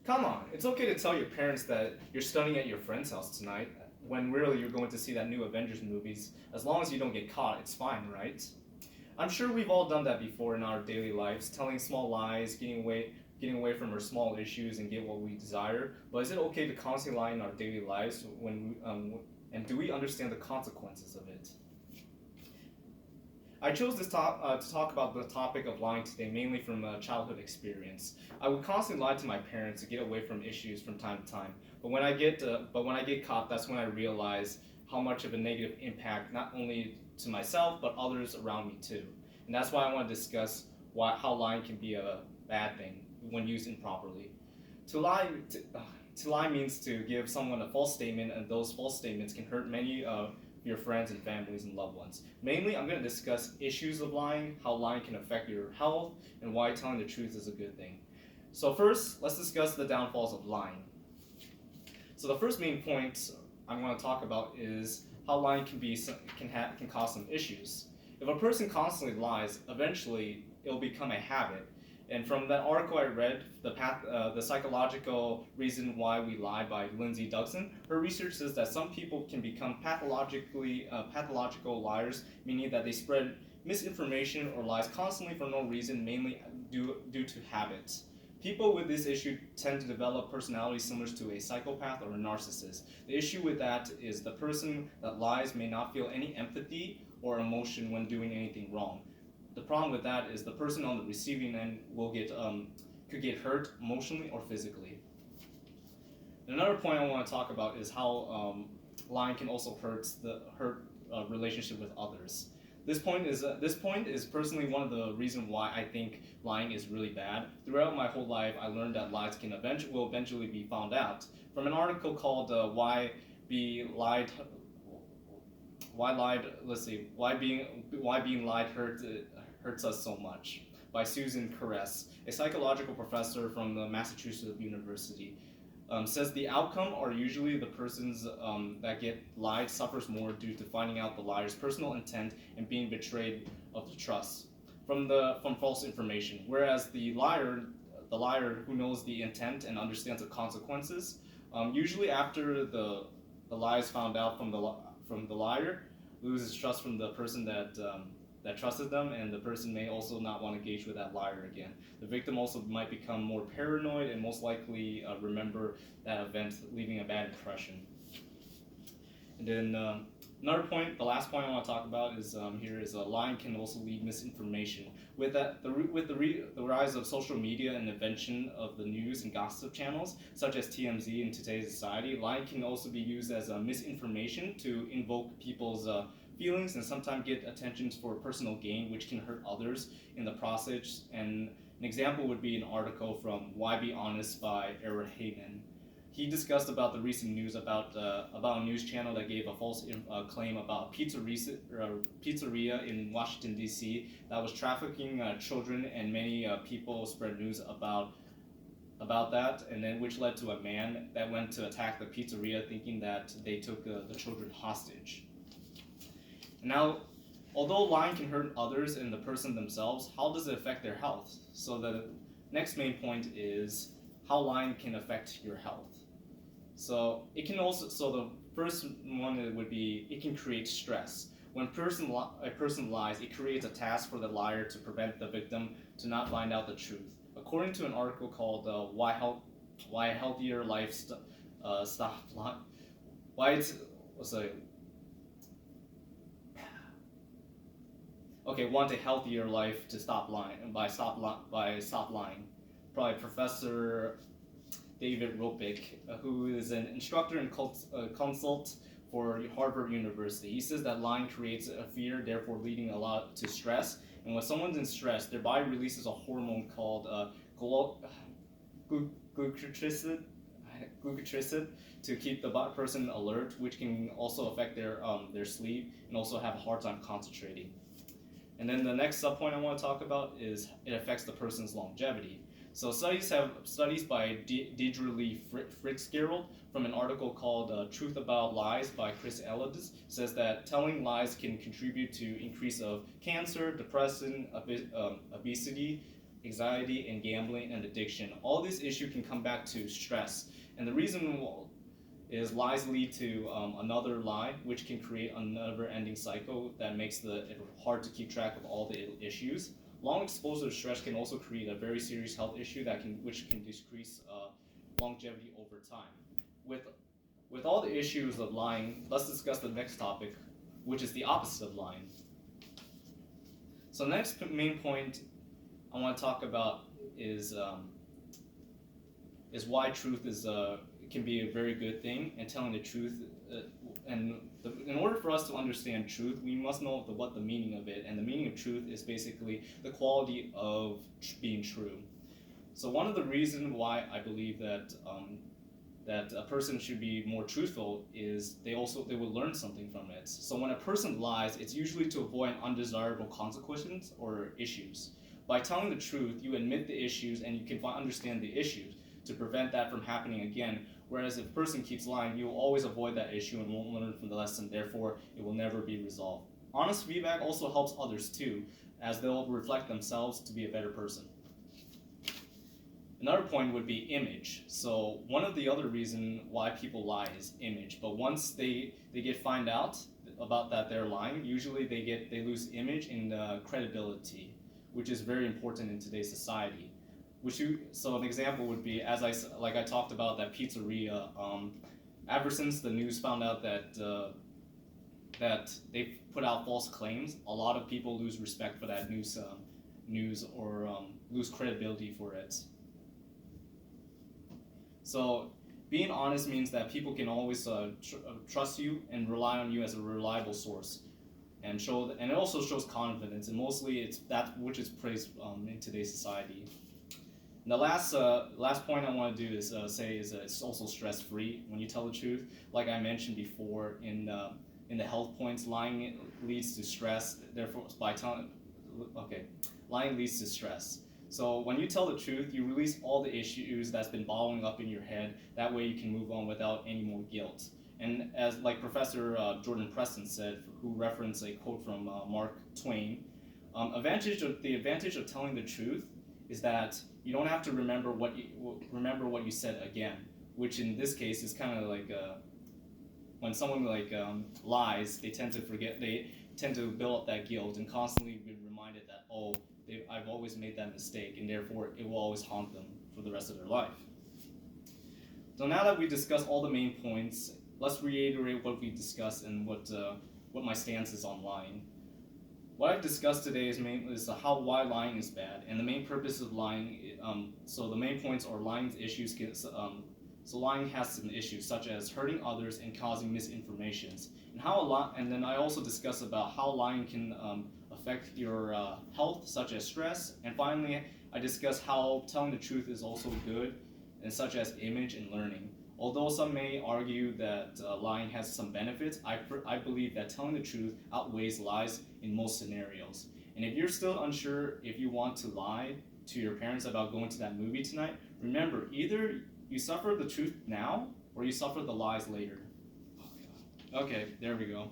Come on, it's okay to tell your parents that you're studying at your friend's house tonight when really you're going to see that new Avengers movies. As long as you don't get caught, it's fine, right? I'm sure we've all done that before in our daily lives, telling small lies, getting away from our small issues and get what we desire. But is it okay to constantly lie in our daily lives and do we understand the consequences of it? I chose to talk about the topic of lying today mainly from a childhood experience. I would constantly lie to my parents to get away from issues from time to time. But when I get caught, that's when I realize how much of a negative impact not only to myself but others around me too. And that's why I want to discuss how lying can be a bad thing when used improperly. To lie, to, to lie means to give someone a false statement, and those false statements can hurt many of your friends and families and loved ones. Mainly, I'm going to discuss issues of lying, how lying can affect your health, and why telling the truth is a good thing. So first, let's discuss the downfalls of lying. So the first main point I want to talk about is how lying can cause some issues. If a person constantly lies, eventually it'll become a habit. And from that article I read, the psychological reason why we lie by Lindsay Dugson, her research says that some people can become pathological liars, meaning that they spread misinformation or lies constantly for no reason, mainly due to habits. People with this issue tend to develop personalities similar to a psychopath or a narcissist. The issue with that is the person that lies may not feel any empathy or emotion when doing anything wrong. The problem with that is the person on the receiving end could get hurt emotionally or physically. Another point I want to talk about is how lying can also hurt relationship with others. This point is personally one of the reasons why I think lying is really bad. Throughout my whole life, I learned that lies will eventually be found out. From an article called Be Lied why lied let's see why being lied hurts us so much by Susan Caress, a psychological professor from the Massachusetts University. Says the outcome are usually the persons that get lied suffers more due to finding out the liar's personal intent and being betrayed of the trust from false information, whereas the liar who knows the intent and understands the consequences, usually after the lie is found out from the liar, loses trust from the person that trusted them, and the person may also not want to engage with that liar again. The victim also might become more paranoid and most likely remember that event, leaving a bad impression. And then another point, the last point I want to talk about is lying can also lead misinformation. With that, the rise of social media and the invention of the news and gossip channels such as TMZ in today's society, lying can also be used as a misinformation to invoke people's feelings and sometimes get attention for personal gain, which can hurt others in the process. And an example would be an article from Why Be Honest by Eric Hagen. He discussed about the recent news about a news channel that gave a false claim about a pizzeria in Washington D.C. that was trafficking children, and many people spread news about that, and then which led to a man that went to attack the pizzeria, thinking that they took the children hostage. Now, although lying can hurt others and the person themselves, how does it affect their health? So the next main point is how lying can affect your health. So the first one would be it can create stress. When a person lies, it creates a task for the liar to prevent the victim to not find out the truth. According to an article called Why a Healthier Life Stop Lying, why it's sorry. Okay, want a healthier life to stop lying, and by stop lying, probably Professor David Ropick, who is an instructor and consult for Harvard University. He says that lying creates a fear, therefore leading a lot to stress. And when someone's in stress, their body releases a hormone called glucocorticoid to keep the person alert, which can also affect their sleep and also have a hard time concentrating. And then the next subpoint I want to talk about is it affects the person's longevity. So studies by Deidre Lee Fitzgerald from an article called Truth About Lies by Chris Ellis says that telling lies can contribute to increase of cancer, depression, obesity, anxiety, and gambling and addiction. All these issues can come back to stress. And the reason is lies lead to another lie, which can create another ending cycle that makes it hard to keep track of all the issues. Long exposure to stress can also create a very serious health issue which can decrease longevity over time. With with all the issues of lying, let's discuss the next topic, which is the opposite of lying. So next main point I want to talk about is why truth can be a very good thing, and telling the truth. In order for us to understand truth, we must know what the meaning of it, and the meaning of truth is basically the quality of being true. So one of the reasons why I believe that that a person should be more truthful is they will learn something from it. So when a person lies, it's usually to avoid undesirable consequences or issues. By telling the truth, you admit the issues and you can understand the issues to prevent that from happening again. Whereas if a person keeps lying, you will always avoid that issue and won't learn from the lesson. Therefore, it will never be resolved. Honest feedback also helps others too, as they'll reflect themselves to be a better person. Another point would be image. So one of the other reasons why people lie is image. But once they get find out about that they're lying, usually they lose image and credibility, which is very important in today's society. So an example would be, as I talked about that pizzeria. Ever since the news found out that they put out false claims, a lot of people lose respect for that news or lose credibility for it. So being honest means that people can always trust you and rely on you as a reliable source, and it also shows confidence, and mostly it's that which is praised in today's society. And the last point I want to do is say is it's also stress free when you tell the truth. Like I mentioned before in the health points, lying leads to stress. Therefore, lying leads to stress. So when you tell the truth, you release all the issues that's been bottling up in your head. That way you can move on without any more guilt. And as like Professor Jordan Preston said, who referenced a quote from Mark Twain, the advantage of telling the truth is that you don't have to remember what you said again, which in this case is kind of like when someone lies, they tend to forget, they tend to build up that guilt and constantly be reminded that, I've always made that mistake, and therefore it will always haunt them for the rest of their life. So now that we discussed all the main points, let's reiterate what we discussed and what my stance is on lying. What I've discussed today is why lying is bad, and the main purpose of lying. So the main points are lying's issues. So lying has some issues such as hurting others and causing misinformations, and then I also discuss about how lying can affect your health, such as stress, and finally I discuss how telling the truth is also good, and such as image and learning. Although some may argue that lying has some benefits, I believe that telling the truth outweighs lies in most scenarios. And if you're still unsure if you want to lie to your parents about going to that movie tonight, remember, either you suffer the truth now or you suffer the lies later. Okay, there we go.